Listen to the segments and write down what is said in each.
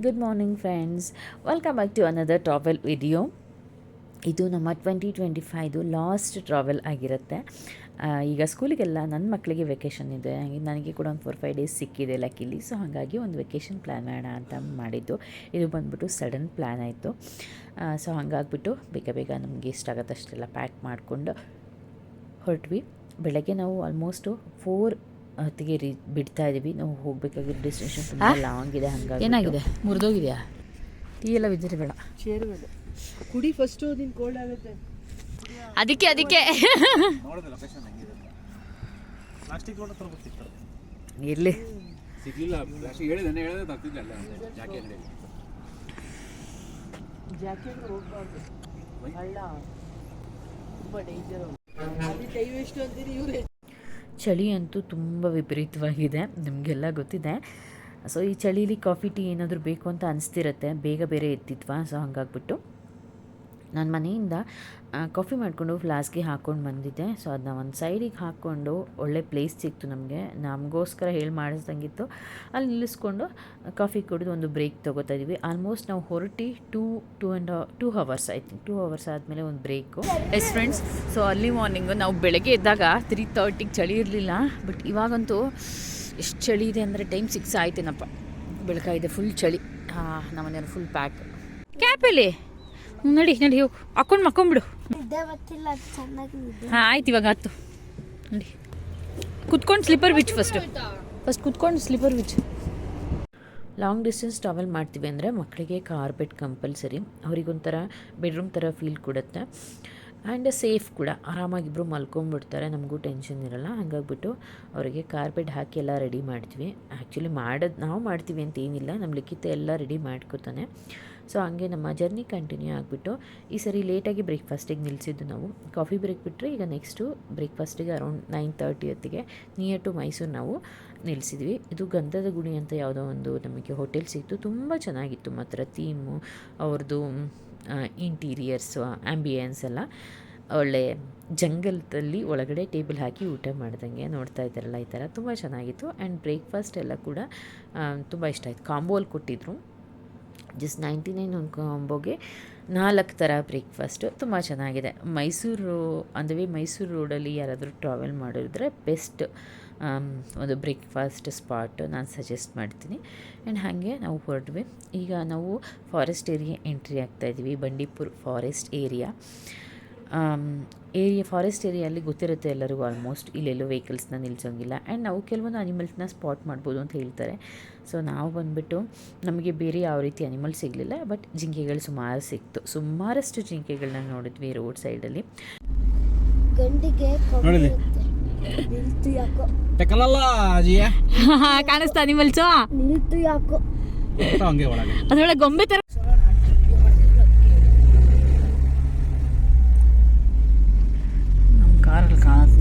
Good morning friends, welcome back to another travel video. ಇದು ನಮ್ಮ 2025 last travel ಆಗಿರುತ್ತೆ. ಈಗ ಸ್ಕೂಲಿಗೆಲ್ಲ ನನ್ನ ಮಕ್ಕಳಿಗೆ ವೆಕೇಷನ್ ಇದೆ, ನನಗೆ ಕೂಡ ಒಂದು 4-5 ಡೇಸ್ ಸಿಕ್ಕಿದೆ ಲಕ್ಕಿಲಿ. ಸೊ ಹಾಗಾಗಿ ಒಂದು ವೆಕೇಷನ್ ಪ್ಲ್ಯಾನ್ ಮಾಡೋಣ ಅಂತ ಮಾಡಿದ್ದು. ಇದು ಬಂದ್ಬಿಟ್ಟು ಸಡನ್ ಪ್ಲ್ಯಾನ್ ಆಯಿತು. ಸೊ ಹಾಗಾಗ್ಬಿಟ್ಟು ಬೇಗ ನಮಗೆ ಇಷ್ಟಾಗತ್ತೆ ಅಷ್ಟೆಲ್ಲ ಪ್ಯಾಕ್ ಮಾಡಿಕೊಂಡು ಹೊರಟ್ವಿ. ಬೆಳಗ್ಗೆ ನಾವು ಆಲ್ಮೋಸ್ಟು 4 ಬಿಡ್ತಾ ಇದ್ದೀವಿ. ನಾವು ಹೋಗಬೇಕಾಗಿರೋ ಡೆಸ್ಟಿನೇಷನ್ ತುಂಬ ಲಾಂಗ್ ಇದೆ. ಹಾಗಾಗಿ ಏನಾಗಿದೆ, ಮುರಿದೋಗಿದೆಯಾ? ಟೀ ಎಲ್ಲ ಬಿದ್ದರೆ ಬೇಡ, ಚೇರು ಬೇಡ, ಕುಡಿ ಫಸ್ಟು. ನಿನ್ ಕೋಲ್ಡ್ ಆಗುತ್ತೆ. ಅದಕ್ಕೆ ಇರಲಿ. ಜಾಕೆಟ್ ಹೋಗ್ಬಾರ್ದು, ಹಳ್ಳ ತುಂಬ ಡೇಂಜರ್. ಅಲ್ಲಿ ಟೈಮ್ ಎಷ್ಟು ಅಂತೀರಿ ಇವ್ರೆ. ಚಳಿ ಅಂತೂ ತುಂಬ ವಿಪರೀತವಾಗಿದೆ, ನಿಮಗೆಲ್ಲ ಗೊತ್ತಿದೆ. ಸೊ ಈ ಚಳೀಲಿ ಕಾಫಿ ಟೀ ಏನಾದರೂ ಬೇಕು ಅಂತ ಅನಿಸ್ತಿರುತ್ತೆ. ಬೇಗ ಬೇರೆ ಎತ್ತಿದ್ವಾ, ಸೊ ಹಾಗಾಗ್ಬಿಟ್ಟು ನಾನು ಮನೆಯಿಂದ ಕಾಫಿ ಮಾಡಿಕೊಂಡು ಫ್ಲಾಸ್ಗೆ ಹಾಕ್ಕೊಂಡು ಬಂದಿದ್ದೆ. ಸೊ ಅದನ್ನ ಒಂದು ಸೈಡಿಗೆ ಹಾಕ್ಕೊಂಡು ಒಳ್ಳೆ ಪ್ಲೇಸ್ ಸಿಕ್ತು ನಮಗೋಸ್ಕರ ಹೇಳಿ ಮಾಡಿಸ್ದಂಗಿತ್ತು. ಅಲ್ಲಿ ನಿಲ್ಲಿಸ್ಕೊಂಡು ಕಾಫಿ ಕುಡಿದು ಒಂದು ಬ್ರೇಕ್ ತೊಗೋತಾ ಇದ್ದೀವಿ. ಆಲ್ಮೋಸ್ಟ್ ನಾವು ಹೊರಟಿ 2 ಅವರ್ಸ್ ಆಯ್ತು. 2 ಅವರ್ಸ್ ಆದಮೇಲೆ ಒಂದು break. Yes friends, so early morning ನಾವು ಬೆಳಗ್ಗೆ ಎದ್ದಾಗ 3:30 ಚಳಿ ಇರಲಿಲ್ಲ. ಬಟ್ ಇವಾಗಂತೂ ಎಷ್ಟು ಚಳಿ ಇದೆ ಅಂದರೆ ಟೈಮ್ 6 ಆಯ್ತೇನಪ್ಪ. ಬೆಳಕಾಗಿದೆ, ಫುಲ್ ಚಳಿ. ನಮ್ಮನೆಯವ್ರು ಫುಲ್ ಪ್ಯಾಕ್. ಕ್ಯಾಪಲ್ಲಿ ನಡಿ ಹೋಗು, ಹಾಕ್ಕೊಂಡು ಮಕ್ಕೊಂಬಿಡು. ಹಾಂ ಆಯ್ತು, ಇವಾಗ ಆಯ್ತು. ನೋಡಿ, ಕುತ್ಕೊಂಡು ಸ್ಲಿಪ್ಪರ್ ಬಿಚ್ ಫಸ್ಟ್ ಕುತ್ಕೊಂಡು ಸ್ಲಿಪ್ಪರ್ ಬಿಚ್. ಲಾಂಗ್ ಡಿಸ್ಟೆನ್ಸ್ ಟ್ರಾವೆಲ್ ಮಾಡ್ತೀವಿ ಅಂದರೆ ಮಕ್ಕಳಿಗೆ ಕಾರ್ಪೆಟ್ ಕಂಪಲ್ಸರಿ. ಅವರಿಗೊಂಥರ ಬೆಡ್ರೂಮ್ ಥರ ಫೀಲ್ ಕೊಡುತ್ತೆ. ಆ್ಯಂಡ್ ಸೇಫ್ ಕೂಡ. ಆರಾಮಾಗಿಬ್ಬರು ಮಲ್ಕೊಂಡ್ಬಿಡ್ತಾರೆ, ನಮಗೂ ಟೆನ್ಷನ್ ಇರೋಲ್ಲ. ಹಾಗಾಗ್ಬಿಟ್ಟು ಅವರಿಗೆ ಕಾರ್ಪೆಟ್ ಹಾಕಿ ಎಲ್ಲ ರೆಡಿ ಮಾಡ್ತೀವಿ. ಆ್ಯಕ್ಚುಲಿ ನಾವು ಮಾಡ್ತೀವಿ ಅಂತ ಏನಿಲ್ಲ, ನಮ್ಮ ಲಿಖಿತ ಎಲ್ಲ ರೆಡಿ ಮಾಡ್ಕೊತಾನೆ. ಸೊ ಹಂಗೆ ನಮ್ಮ ಜರ್ನಿ ಕಂಟಿನ್ಯೂ ಆಗಿಬಿಟ್ಟು ಈ ಸರಿ ಲೇಟಾಗಿ ಬ್ರೇಕ್ಫಾಸ್ಟಿಗೆ ನಿಲ್ಲಿಸಿದ್ದು ನಾವು. ಕಾಫಿ ಬ್ರೇಕ್ ಬಿಟ್ಟರೆ ಈಗ ನೆಕ್ಸ್ಟು ಬ್ರೇಕ್ಫಾಸ್ಟಿಗೆ ಅರೌಂಡ್ 9:30 ಹೊತ್ತಿಗೆ ನಿಯರ್ ಟು ಮೈಸೂರು ನಾವು ನಿಲ್ಲಿಸಿದ್ವಿ. ಇದು ಗಂಧದ ಗುಡಿ ಅಂತ ಯಾವುದೋ ಒಂದು ನಮಗೆ ಹೋಟೆಲ್ ಸಿಕ್ತು. ತುಂಬ ಚೆನ್ನಾಗಿತ್ತು ಮಾತ್ರ. ಥೀಮು ಅವ್ರದ್ದು, ಇಂಟೀರಿಯರ್ಸು, ಆ್ಯಂಬಿಯನ್ಸ್ ಎಲ್ಲ ಒಳ್ಳೆ ಜಂಗಲದಲ್ಲಿ ಒಳಗಡೆ ಟೇಬಲ್ ಹಾಕಿ ಊಟ ಮಾಡ್ದಂಗೆ ನೋಡ್ತಾ ಇದ್ದಾರಲ್ಲ, ಈ ಥರ ತುಂಬ ಚೆನ್ನಾಗಿತ್ತು. ಆ್ಯಂಡ್ ಬ್ರೇಕ್ಫಾಸ್ಟ್ ಎಲ್ಲ ಕೂಡ ತುಂಬ ಇಷ್ಟ ಆಯಿತು. ಕಾಂಬೋಲ್ಲಿ ಕೊಟ್ಟಿದ್ರು. ಜಸ್ಟ್ 99 ಒಂದು ಕಾಂಬೋಗೆ 4 ಥರ ಬ್ರೇಕ್ಫಾಸ್ಟು ತುಂಬ ಚೆನ್ನಾಗಿದೆ. ಮೈಸೂರು ಅಂದರೆ ಮೈಸೂರು ರೋಡಲ್ಲಿ ಯಾರಾದರೂ ಟ್ರಾವೆಲ್ ಮಾಡಿದ್ರೆ ಬೆಸ್ಟ್ ಒಂದು ಬ್ರೇಕ್ಫಾಸ್ಟ್ ಸ್ಪಾಟ್ ನಾನು ಸಜೆಸ್ಟ್ ಮಾಡ್ತೀನಿ. ಆ್ಯಂಡ್ ಹಾಗೆ ನಾವು ಹೊರಟ್ವಿ. ಈಗ ನಾವು ಫಾರೆಸ್ಟ್ ಏರಿಯಾ ಎಂಟ್ರಿ ಆಗ್ತಾಯಿದ್ದೀವಿ. Bandipur forest area. ಫಾರೆಸ್ಟ್ ಏರಿಯಲ್ಲಿ ಗೊತ್ತಿರುತ್ತೆ ಎಲ್ಲರಿಗೂ ಆಲ್ಮೋಸ್ಟ್. ಇಲ್ಲೆಲ್ಲೋ ವೆಹಿಕಲ್ಸ್ನ ನಿಲ್ಲಿಸೋಂಗಿಲ್ಲ. ಆ್ಯಂಡ್ ನಾವು ಕೆಲವೊಂದು ಅನಿಮಲ್ಸ್ನ ಸ್ಪಾಟ್ ಮಾಡ್ಬೋದು ಅಂತ ಹೇಳ್ತಾರೆ. ಸೊ ನಾವು ಬಂದುಬಿಟ್ಟು ನಮಗೆ ಬೇರೆ ಯಾವ ರೀತಿ ಅನಿಮಲ್ ಸಿಗಲಿಲ್ಲ, ಬಟ್ ಜಿಂಕೆಗಳು ಸುಮಾರು ಸಿಕ್ತು. ಸುಮಾರಷ್ಟು ಜಿಂಕೆಗಳನ್ನ ನೋಡಿದ್ವಿ ರೋಡ್ ಸೈಡಲ್ಲಿ. ಕಾಣಿಸ್ತಾ ಅನಿಮಲ್ಸು ಅದರೊಳಗೆ ಗೊಂಬೆ ಥರ. ನಮ್ಮ ಕಾರಲ್ಲಿ ಕಾಣುತ್ತ.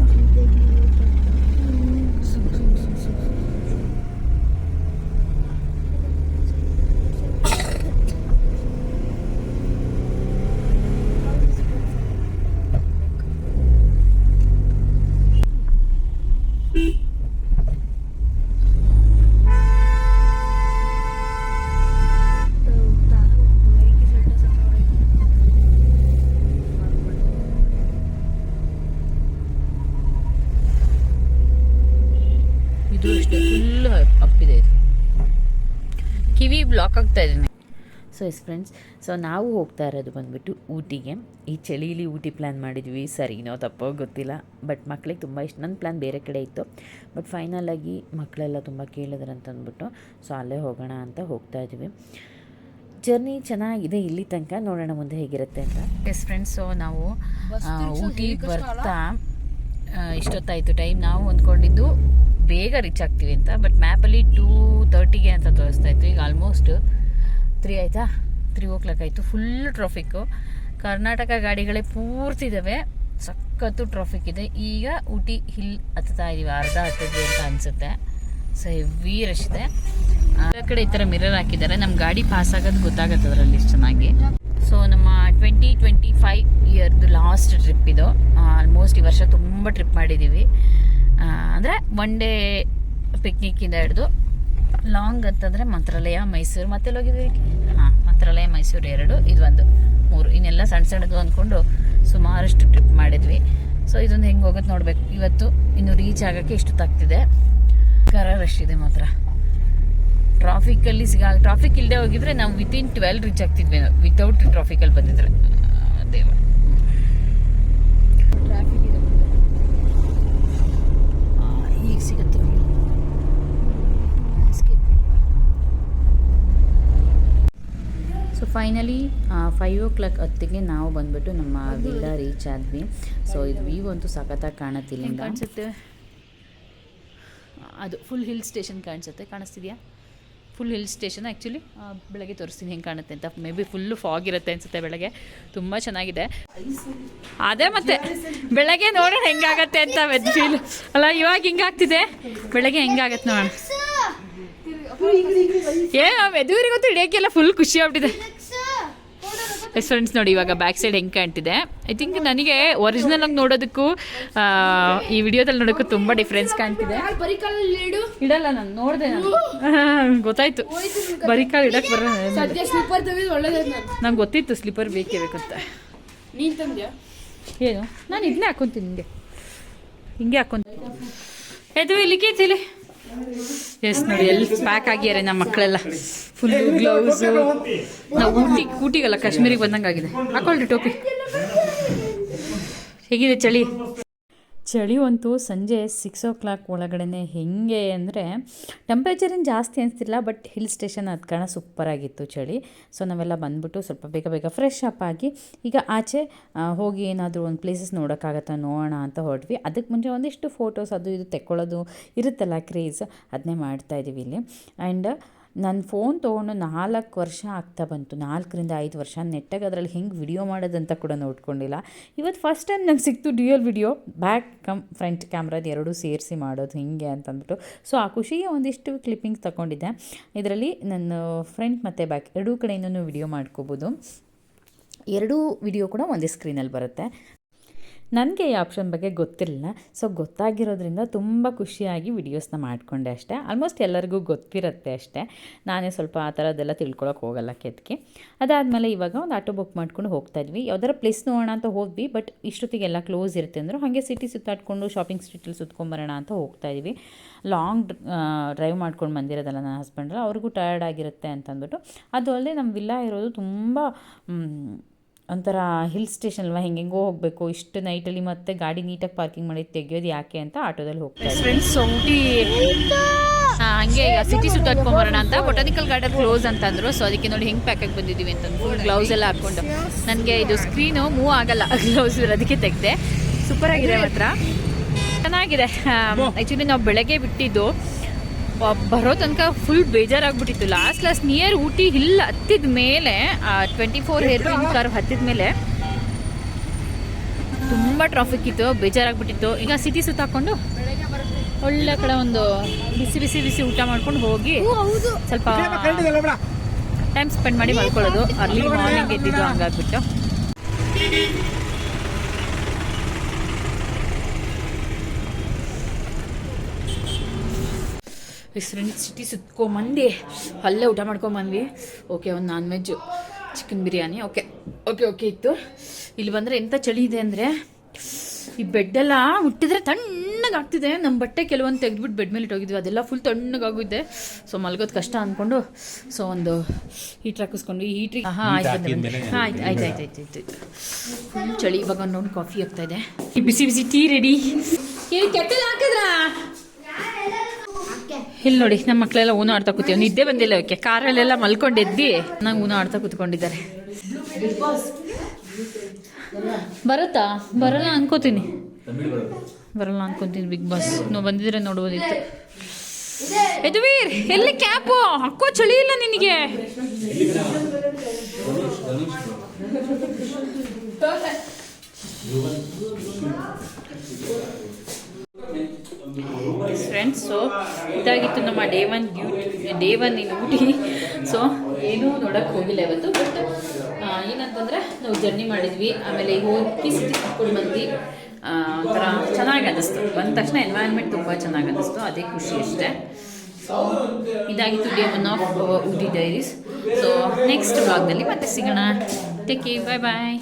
ಫುಲ್ ಅಪ್ಪಿದೆ, ಕಿವಿ ಬ್ಲಾಕ್ ಆಗ್ತಾ ಇದೆ. ಸೊ ಎಸ್ ಫ್ರೆಂಡ್ಸ್, ಸೊ ನಾವು ಹೋಗ್ತಾ ಇರೋದು ಬಂದುಬಿಟ್ಟು ಊಟಿಗೆ. ಈ ಚಳಿಲಿ ಊಟಿ ಪ್ಲ್ಯಾನ್ ಮಾಡಿದ್ವಿ. ಸರಿನೋ ತಪ್ಪೋ ಗೊತ್ತಿಲ್ಲ, ಬಟ್ ಮಕ್ಳಿಗೆ ತುಂಬ ಇಷ್ಟ. ನನ್ನ ಪ್ಲ್ಯಾನ್ ಬೇರೆ ಕಡೆ ಇತ್ತು, ಬಟ್ ಫೈನಲಾಗಿ ಮಕ್ಕಳೆಲ್ಲ ತುಂಬ ಕೇಳಿದ್ರಂತ ಅಂದ್ಬಿಟ್ಟು ಸೊ ಅಲ್ಲೇ ಹೋಗೋಣ ಅಂತ ಹೋಗ್ತಾ ಇದ್ದೀವಿ. ಜರ್ನಿ ಚೆನ್ನಾಗಿದೆ ಇಲ್ಲಿ ತನಕ. ನೋಡೋಣ ಮುಂದೆ ಹೇಗಿರುತ್ತೆ ಅಂತ. ಎಸ್ ಫ್ರೆಂಡ್ಸ್, ಸೊ ನಾವು ಊಟಿ ಬರ್ತಾ ಇಷ್ಟೊತ್ತಾಯಿತು ಟೈಮ್. ನಾವು ಅಂದ್ಕೊಂಡಿದ್ದು ಬೇಗ ರೀಚ್ ಆಗ್ತೀವಿ ಅಂತ, ಬಟ್ ಮ್ಯಾಪಲ್ಲಿ 2:30 ಅಂತ ತೋರಿಸ್ತಾ ಇತ್ತು. ಈಗ ಆಲ್ಮೋಸ್ಟ್ 3 ಆಯಿತಾ, 3 ಆಯಿತು. Full traffic. ಕರ್ನಾಟಕ ಗಾಡಿಗಳೇ ಪೂರ್ತಿ ಇದ್ದಾವೆ, ಸಖತ್ತು ಟ್ರಾಫಿಕ್ ಇದೆ. ಈಗ ಊಟಿ ಹಿಲ್ ಹತ್ತಾ ಇದ್ದೀವಿ, ಅರ್ಧ ಹತ್ತಿದ್ವಿ ಅಂತ ಅನಿಸುತ್ತೆ. ಸೊ ಹೆವಿ ರಶ್ ಇದೆ. ಆ ಕಡೆ ಈ ಥರ ಮಿರರ್ ಹಾಕಿದ್ದಾರೆ, ನಮ್ಮ ಗಾಡಿ ಪಾಸ್ ಆಗೋದು ಗೊತ್ತಾಗುತ್ತೆ ಅದರಲ್ಲಿ ಚೆನ್ನಾಗಿ. ಸೊ ನಮ್ಮ 2025 ಇಯರ್ದು ಲಾಸ್ಟ್ ಟ್ರಿಪ್ ಇದು. ಆಲ್ಮೋಸ್ಟ್ ಈ ವರ್ಷ ತುಂಬ ಟ್ರಿಪ್ ಮಾಡಿದ್ದೀವಿ. ಅಂದರೆ ಒನ್ ಡೇ ಪಿಕ್ನಿಕ್ಕಿಂದ ಹಿಡಿದು ಲಾಂಗ್ ಅಂತಂದರೆ ಮಂತ್ರಾಲಯ ಮೈಸೂರು ಮತ್ತೆ ಹೋಗಿದ್ವಿ. ಹಾಂ, ಮಂತ್ರಾಲಯ ಮೈಸೂರು 2, ಇದು 1, 3. ಇನ್ನೆಲ್ಲ ಸಣ್ಣ ಸಣ್ಣದು ಅಂದ್ಕೊಂಡು ಸುಮಾರಷ್ಟು ಟ್ರಿಪ್ ಮಾಡಿದ್ವಿ. ಸೊ ಇದೊಂದು ಹೆಂಗೆ ಹೋಗೋದು ನೋಡಬೇಕು. ಇವತ್ತು ಇನ್ನು ರೀಚ್ ಆಗೋಕ್ಕೆ ಇಷ್ಟೊತ್ತಾಗ್ತಿದೆ. ರಶ್ ಇದೆ ಮಾತ್ರ. ಟ್ರಾಫಿಕಲ್ಲಿ ಟ್ರಾಫಿಕ್ ಇಲ್ಲದೆ ಹೋಗಿದ್ರೆ ನಾವು ವಿತಿನ್ 12 ರೀಚ್ ಆಗ್ತಿದ್ವಿ ನಾವು, ವಿತೌಟ್ ಟ್ರಾಫಿಕಲ್ಲಿ ಬಂದಿದ್ರೆ. ದೇವ ಟ್ರಾಫಿಕ್ ಇದೆ. ಈಗ ಸಿಗುತ್ತೆ. ಸೊ ಫೈನಲಿ 5 o'clock ಹೊತ್ತಿಗೆ ನಾವು ಬಂದ್ಬಿಟ್ಟು ನಮ್ಮ ವಿಲ್ಲಾ ರೀಚ್ ಆದ್ವಿ. ಸೊ ಇದು ವ್ಯೂ ಅಂತೂ ಸಖತ್ತಾಗಿ ಕಾಣುತ್ತಿಲ್ಲ ಕಾಣಿಸುತ್ತೆ. ಅದು ಫುಲ್ ಹಿಲ್ ಸ್ಟೇಷನ್ ಕಾಣಿಸ್ತಿದೆಯಾ? Full hill station. ಆ್ಯಕ್ಚುಲಿ ಬೆಳಗ್ಗೆ ತೋರಿಸ್ತೀನಿ ಹೆಂಗೆ ಕಾಣುತ್ತೆ ಅಂತ. ಮೇ ಬಿ ಫುಲ್ಲು ಫಾಗ್ ಇರುತ್ತೆ ಅನಿಸುತ್ತೆ ಬೆಳಗ್ಗೆ. ತುಂಬ ಚೆನ್ನಾಗಿದೆ. ಅದೇ ಮತ್ತೆ ಬೆಳಗ್ಗೆ ನೋಡೋಣ ಹೆಂಗಾಗತ್ತೆ ಅಂತ ವೆದ್ ಫೀಲ್ ಅಲ್ಲ. ಇವಾಗ ಹಿಂಗಾಗ್ತಿದೆ, ಬೆಳಗ್ಗೆ ಹೆಂಗಾಗತ್ತೆ ನೋಡೋಣ. ಮೆದುವರಿಗಂತೂ ಹಿಡಿಯೋಕ್ಕೆಲ್ಲ ಫುಲ್ ಖುಷಿ ಆಗ್ಬಿಟ್ಟಿದೆ. ಎಸ್ ಫ್ರೆಂಡ್ಸ್, ನೋಡಿ ಇವಾಗ ಬ್ಯಾಕ್ ಸೈಡ್ ಹೆಂಗೆ ಕಾಣ್ತಿದೆ. ಐ ಥಿಂಕ್ ನನಗೆ ಒರಿಜಿನಲ್ ಆಗಿ ನೋಡೋದಕ್ಕೂ ಈ ವಿಡಿಯೋದಲ್ಲಿ ನೋಡೋಕ್ಕೂ ತುಂಬ ಡಿಫ್ರೆನ್ಸ್ ಕಾಣ್ತಿದೆ. ಇಡಲ್ಲ, ನಾನು ನೋಡಿದೆ, ಗೊತ್ತಾಯ್ತು. ಬರೀ ಕಾಲು ಇಡಕ್ಕೆ ಬರೋಣ. ನಂಗೆ ಗೊತ್ತಿತ್ತು ಸ್ಲಿಪ್ಪರ್ ಬೇಕೇ ಬೇಕಂತ. ನೀನು ತಂದ್ಯಾ? ಏನು, ನಾನು ಇದನ್ನೇ ಹಾಕ್ಕೊಂತೀನಿ, ಹಿಂಗೆ ಹಾಕ್ಕೊಂತೀನಿ. ಇದು ಇಲ್ಲಿಗೆ ಎಸ್ ನೋಡಿ ಎಲ್ಲಿ ಪ್ಯಾಕ್ ಆಗ್ಯಾರೆ ನಮ್ಮ ಮಕ್ಕಳೆಲ್ಲ. Full gloves. ನಾವು ಊಟಿಗಲ್ಲ ಕಾಶ್ಮೀರಿಗೆ ಬಂದಂಗೆ ಆಗಿದೆ. ಹಾಕೊಳ್ರಿ ಟೋಪಿ. ಹೇಗಿದೆ ಚಳಿ? ಚಳಿ ಅಂತೂ ಸಂಜೆ 6 o'clock ಒಳಗಡೆ ಹೆಂಗೆ ಅಂದರೆ ಟೆಂಪ್ರೇಚರೇನು ಜಾಸ್ತಿ ಅನಿಸ್ತಿಲ್ಲ, ಬಟ್ ಹಿಲ್ ಸ್ಟೇಷನ್ ಅದ ಕಾರಣ ಸೂಪರಾಗಿತ್ತು ಚಳಿ. ಸೊ ನಾವೆಲ್ಲ ಬಂದ್ಬಿಟ್ಟು ಸ್ವಲ್ಪ ಬೇಗ ಫ್ರೆಶ್ ಅಪ್ ಆಗಿ ಈಗ ಆಚೆ ಹೋಗಿ ಏನಾದರೂ ಒಂದು ಪ್ಲೇಸಸ್ ನೋಡೋಕ್ಕಾಗತ್ತಾ ನೋಡೋಣ ಅಂತ ಹೊರಟ್ವಿ. ಅದಕ್ಕೆ ಮುಂಚೆ ಒಂದಿಷ್ಟು ಫೋಟೋಸ್ ಅದು ಇದು ತೆಕ್ಕೊಳ್ಳೋದು ಇರುತ್ತಲ್ಲ ಕ್ರೇಜ್, ಅದನ್ನೇ ಮಾಡ್ತಾಯಿದ್ದೀವಿ ಇಲ್ಲಿ. ಆ್ಯಂಡ್ ನನ್ನ ಫೋನ್ ತೊಗೊಂಡು 4 ವರ್ಷ ಆಗ್ತಾ ಬಂತು. 4ರಿಂದ 5 ವರ್ಷ. ನೆಟ್ಟಾಗಿ ಅದರಲ್ಲಿ ಹೆಂಗೆ ವಿಡಿಯೋ ಮಾಡೋದಂತ ಕೂಡ ನೋಡ್ಕೊಂಡಿಲ್ಲ. ಇವತ್ತು ಫಸ್ಟ್ ಟೈಮ್ ನಂಗೆ ಸಿಕ್ತು ಡ್ಯೂಯಲ್ ವಿಡಿಯೋ, ಬ್ಯಾಕ್ ಫ್ರಂಟ್ ಕ್ಯಾಮ್ರಾದ ಎರಡೂ ಸೇರಿಸಿ ಮಾಡೋದು ಹಿಂಗೆ ಅಂತಂದ್ಬಿಟ್ಟು. ಸೊ ಆ ಖುಷಿಗೆ ಒಂದಿಷ್ಟು ಕ್ಲಿಪ್ಪಿಂಗ್ಸ್ ತಗೊಂಡಿದ್ದೆ. ಇದರಲ್ಲಿ ನನ್ನ ಫ್ರಂಟ್ ಮತ್ತು ಬ್ಯಾಕ್ ಎರಡೂ ಕಡೆಯಿಂದನೂ ವಿಡಿಯೋ ಮಾಡ್ಕೋಬೋದು. ಎರಡೂ ವಿಡಿಯೋ ಕೂಡ ಒಂದೇ ಸ್ಕ್ರೀನಲ್ಲಿ ಬರುತ್ತೆ. ನನಗೆ ಈ ಆಪ್ಷನ್ ಬಗ್ಗೆ ಗೊತ್ತಿರಲಿಲ್ಲ. ಸೊ ಗೊತ್ತಾಗಿರೋದ್ರಿಂದ ತುಂಬ ಖುಷಿಯಾಗಿ ವಿಡಿಯೋಸ್ನ ಮಾಡಿಕೊಂಡೆ ಅಷ್ಟೇ. ಆಲ್ಮೋಸ್ಟ್ ಎಲ್ಲರಿಗೂ ಗೊತ್ತಿರುತ್ತೆ ಅಷ್ಟೇ. ನಾನೇ ಸ್ವಲ್ಪ ಆ ಥರದ್ದೆಲ್ಲ ತಿಳ್ಕೊಳಕ್ಕೆ ಹೋಗಲ್ಲ ಕೆದಕಿ. ಅದಾದಮೇಲೆ ಇವಾಗ ಒಂದು ಆಟೋ ಬುಕ್ ಮಾಡ್ಕೊಂಡು ಹೋಗ್ತಾಯಿದ್ವಿ. ಯಾವ್ದಾರ ಪ್ಲೇಸ್ ನೋಡೋಣ ಅಂತ ಹೋದ್ವಿ, ಬಟ್ ಇಷ್ಟೊತ್ತಿಗೆಲ್ಲ ಕ್ಲೋಸ್ ಇರುತ್ತೆ ಅಂದರು. ಹಾಗೆ ಸಿಟಿ ಸುತ್ತಾಡ್ಕೊಂಡು ಶಾಪಿಂಗ್ ಸ್ಟ್ರೀಟಲ್ಲಿ ಸುತ್ಕೊಂಬರೋಣ ಅಂತ ಹೋಗ್ತಾಯಿದ್ವಿ. ಲಾಂಗ್ ಡ್ರೈವ್ ಮಾಡ್ಕೊಂಡು ಬಂದಿರೋದಲ್ಲ ನನ್ನ ಹಸ್ಬೆಂಡ್ರ, ಅವ್ರಿಗೂ ಟಯರ್ಡ್ ಆಗಿರುತ್ತೆ ಅಂತಂದ್ಬಿಟ್ಟು. ಅದು ಅಲ್ಲದೆ ನಮ್ಮ ವಿಲ್ಲಾ ಇರೋದು ತುಂಬ ಒಂಥರ ಹಿಲ್ ಸ್ಟೇಷನ್ ಅಲ್ವಾ, ಹೆಂಗೆಂಗೋ ಹೋಗಬೇಕು. ಇಷ್ಟು ನೈಟಲ್ಲಿ ಮತ್ತೆ ಗಾಡಿ ನೀಟಾಗಿ ಪಾರ್ಕಿಂಗ್ ಮಾಡಿ ತೆಗೆಯೋದು ಯಾಕೆ ಅಂತ ಆಟೋದಲ್ಲಿ ಹೋಗ್ತಾರೆ. ಫ್ರೆಂಡ್ಸ್ ಊಟಿ ಹಂಗೆ ಈಗ ಸಿಟಿ ಸುತ್ತಾಡ್ಕೊಂಬರೋಣ ಅಂತ ಬೊಟಾನಿಕಲ್ ಗಾರ್ಡನ್ ಕ್ಲೋಸ್ ಅಂತಂದರು. ಸೊ ಅದಕ್ಕೆ ನೋಡಿ ಹೆಂಗೆ ಪ್ಯಾಕಾಗಿ ಬಂದಿದ್ದೀವಿ ಅಂತಂದು ಫುಲ್ ಗ್ಲೌಸ್ ಎಲ್ಲ ಹಾಕ್ಕೊಂಡು. ನನಗೆ ಇದು ಸ್ಕ್ರೀನು ಮೂವ್ ಆಗಲ್ಲ ಗ್ಲೌಸ್ ಇರೋದಕ್ಕೆ ತೆಗೆದೆ. ಸೂಪರಾಗಿದೆ ಮಾತ್ರ, ಚೆನ್ನಾಗಿದೆ. ಆ್ಯಕ್ಚುಲಿ ನಾವು ಬೆಳಗ್ಗೆ ಬಿಟ್ಟಿದ್ದು, ಬರೋ ತನಕ ಫುಲ್ ಬೇಜಾರಾಗ್ಬಿಟ್ಟಿತ್ತು. ಲಾಸ್ಟ್ ನಿಯರ್ ಊಟಿ ಹಿಲ್ ಹತ್ತಿದ ಮೇಲೆ 24 ಹೇರ್ಪಿನ್ ಕರ್ವ್ ಹತ್ತಿದ ಮೇಲೆ ತುಂಬ ಟ್ರಾಫಿಕ್ ಇತ್ತು, ಬೇಜಾರಾಗ್ಬಿಟ್ಟಿತ್ತು. ಈಗ ಸಿಟಿ ಸುತ್ತಾಕೊಂಡು ಒಳ್ಳೆ ಕಡೆ ಒಂದು ಬಿಸಿ ಊಟ ಮಾಡ್ಕೊಂಡು ಹೋಗಿ ಸ್ವಲ್ಪ ಟೈಮ್ ಸ್ಪೆಂಡ್ ಮಾಡಿ ಮಲ್ಕೊಳ್ಳೋದು. ಅರ್ಲಿ ಮಾರ್ನಿಂಗ್ ಎದ್ದಿದ್ದು ಹಂಗಾಗ್ಬಿಟ್ಟು. ಫ್ರೆಂಡ್ಸ್ ಸಿಟಿ ಸುತ್ಕೊಂಬಂದು ಅಲ್ಲೇ ಊಟ ಮಾಡ್ಕೊಂಬಂದ್ವಿ. ಓಕೆ, ಒಂದು non veg chicken biryani okay ಇತ್ತು. ಇಲ್ಲಿ ಬಂದರೆ ಎಂಥ ಚಳಿ ಇದೆ ಅಂದರೆ ಈ ಬೆಡ್ಡೆಲ್ಲ ಮುಟ್ಟಿದ್ರೆ ತಣ್ಣಗಾಗ್ತಿದೆ. ನಮ್ಮ ಬಟ್ಟೆ ಕೆಲವೊಂದು ತೆಗೆದ್ಬಿಟ್ಟು ಬೆಡ್ ಮೇಲೆ ಇಟ್ಟೋಗಿದ್ವಿ, ಅದೆಲ್ಲ ಫುಲ್ ತಣ್ಣಗಾಗಿದೆ. ಸೊ ಮಲ್ಗೋದು ಕಷ್ಟ ಅಂದ್ಕೊಂಡು ಸೊ ಒಂದು ಹೀಟ್ರ್ ಹಾಕಿಸ್ಕೊಂಡು ಈ ಹೀಟ್ರಿಗೆ ಆಯ್ತು ಫುಲ್ ಚಳಿ. ಇವಾಗ ಒಂದು ಕಾಫಿ ಆಗ್ತಾಯಿದೆ, ಬಿಸಿ ಟೀ ರೆಡಿ. ಕೆಟ್ಟಲ್ಲಿ ಹಾಕಿದ್ರಾ? ಇಲ್ಲಿ ನೋಡಿ ನಮ್ಮ ಮಕ್ಕಳೆಲ್ಲ ಊನ ಆಡ್ತಾ ಕೂತೀವಿ. ನಿದ್ದೆ ಬಂದಿಲ್ಲ ಅವಕ್ಕೆ, ಕಾರಲ್ಲೆಲ್ಲ ಮಲ್ಕೊಂಡೆದ್ದಿ ನಂಗೆ ಊನ ಆಡ್ತಾ ಕೂತ್ಕೊಂಡಿದ್ದಾರೆ. ಬರಲ್ಲ ಅನ್ಕೋತೀನಿ ಬಿಗ್ ಬಾಸ್ ನಾವು ಬಂದಿದ್ರೆ ನೋಡ್ಬೋದಿತ್ತು. ಯದುವೀರ್ ಎಲ್ಲಿ ಕ್ಯಾಪು ಹಾಕೋ, ಚಳಿ ಇಲ್ಲ ನಿನಗೆ? ಫ್ರೆಂಡ್ಸ್, ಸೊ ಇದಾಗಿತ್ತು ನಮ್ಮ day one in Ooty. So ಏನೂ ನೋಡೋಕ್ಕೆ ಹೋಗಿಲ್ಲ ಇವತ್ತು. ಬಟ್ ಏನಂತಂದರೆ ನಾವು ಜರ್ನಿ ಮಾಡಿದ್ವಿ, ಆಮೇಲೆ ಹೋಗಿ ಸಿಟಿ ಸುತ್ಕೊಂಡು ಬಂದ್ವಿ. ಒಂಥರ ಚೆನ್ನಾಗಿ ಅನ್ನಿಸ್ತು. ಬಂದ ತಕ್ಷಣ ಎನ್ವೈರನ್ಮೆಂಟ್ ತುಂಬ ಚೆನ್ನಾಗಿ ಅನ್ನಿಸ್ತು, ಅದೇ ಖುಷಿ ಅಷ್ಟೇ. ಸೊ ಸೊ ಇದಾಗಿತ್ತು day 1 of Ooty diaries. So next ವ್ಲಾಗ್ನಲ್ಲಿ ಮತ್ತೆ ಸಿಗೋಣ. ಟೇಕ್ ಕೇರ್, ಬಾಯ್ ಬಾಯ್.